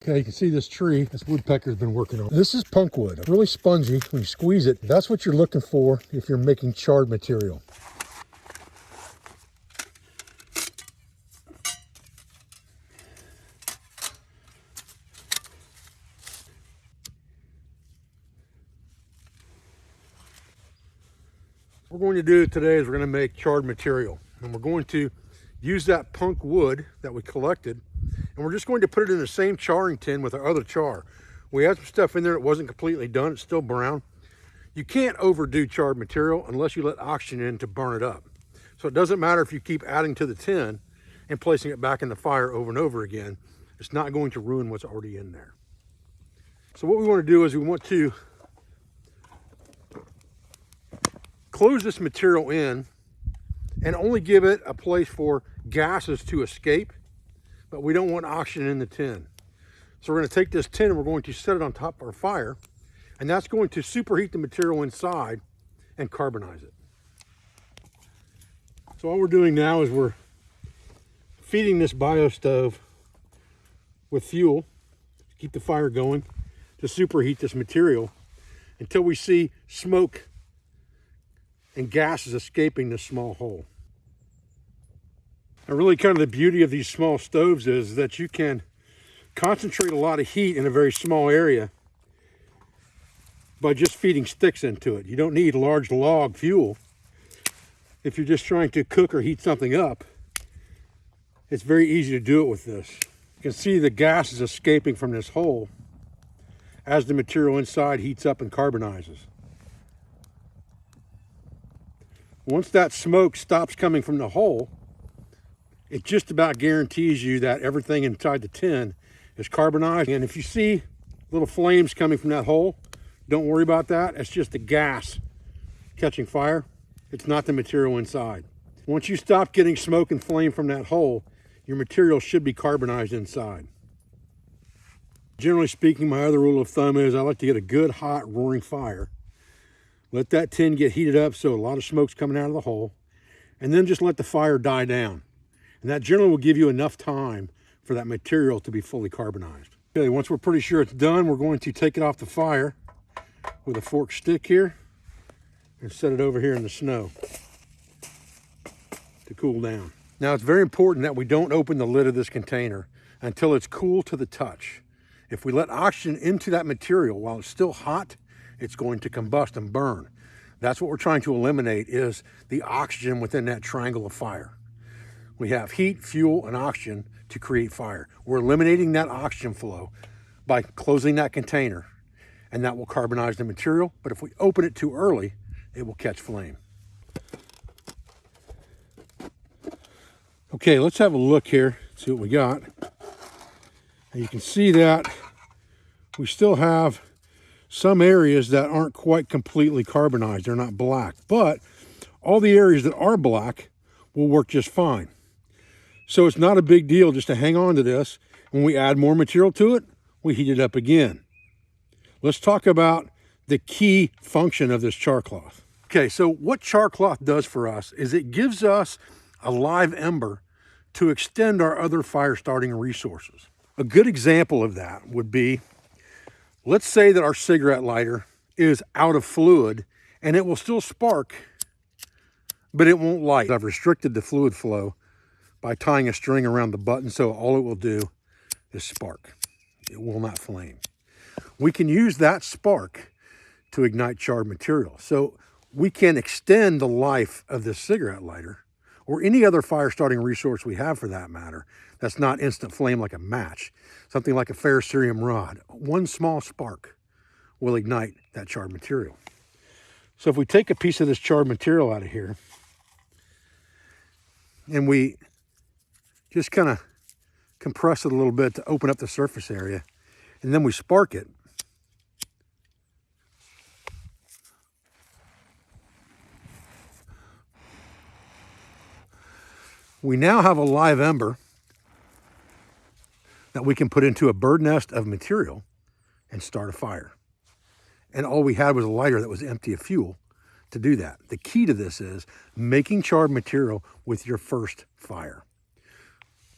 Okay, you can see this tree this woodpecker's been working on. This is punk wood, really spongy. When you squeeze it, that's what you're looking for if you're making charred material. What we're going to do today is we're going to make charred material, and we're going to use that punk wood that we collected, and we're just going to put it in the same charring tin with our other char. We had some stuff in there that wasn't completely done. It's still brown. You can't overdo charred material unless you let oxygen in to burn it up. So it doesn't matter if you keep adding to the tin and placing it back in the fire over and over again. It's not going to ruin what's already in there. So what we want to do is we want to close this material in and only give it a place for gases to escape, but we don't want oxygen in the tin. So we're going to take this tin and we're going to set it on top of our fire, and that's going to superheat the material inside and carbonize it. So all we're doing now is we're feeding this bio stove with fuel to keep the fire going, to superheat this material until we see smoke and gases escaping this small hole. And really kind of the beauty of these small stoves is that you can concentrate a lot of heat in a very small area by just feeding sticks into it. You don't need large log fuel. If you're just trying to cook or heat something up, it's very easy to do it with this. You can see the gases escaping from this hole as the material inside heats up and carbonizes. Once that smoke stops coming from the hole, it just about guarantees you that everything inside the tin is carbonized. And if you see little flames coming from that hole, don't worry about that. It's just the gas catching fire. It's not the material inside. Once you stop getting smoke and flame from that hole, your material should be carbonized inside. Generally speaking, my other rule of thumb is I like to get a good hot roaring fire. Let that tin get heated up so a lot of smoke's coming out of the hole, and then just let the fire die down. And that generally will give you enough time for that material to be fully carbonized. Okay, once we're pretty sure it's done, we're going to take it off the fire with a forked stick here and set it over here in the snow to cool down. Now it's very important that we don't open the lid of this container until it's cool to the touch. If we let oxygen into that material while it's still hot, it's going to combust and burn. That's what we're trying to eliminate, is the oxygen within that triangle of fire. We have heat, fuel, and oxygen to create fire. We're eliminating that oxygen flow by closing that container, and that will carbonize the material. But if we open it too early, it will catch flame. Okay, let's have a look here, see what we got. And you can see that we still have some areas that aren't quite completely carbonized. They're not black, but all the areas that are black will work just fine. So it's not a big deal just to hang on to this. When we add more material to it, we heat it up again. Let's talk about the key function of this char cloth. Okay, so what char cloth does for us is it gives us a live ember to extend our other fire starting resources. A good example of that would be, let's say that our cigarette lighter is out of fluid and it will still spark, but it won't light. I've restricted the fluid flow by tying a string around the button, so all it will do is spark. It will not flame. We can use that spark to ignite charred material. So we can extend the life of this cigarette lighter, or any other fire starting resource we have for that matter, that's not instant flame like a match. Something like a ferrocerium rod. One small spark will ignite that charred material. So if we take a piece of this charred material out of here, and we just kind of compress it a little bit to open up the surface area, and then we spark it, we now have a live ember that we can put into a bird nest of material and start a fire. And all we had was a lighter that was empty of fuel to do that. The key to this is making charred material with your first fire.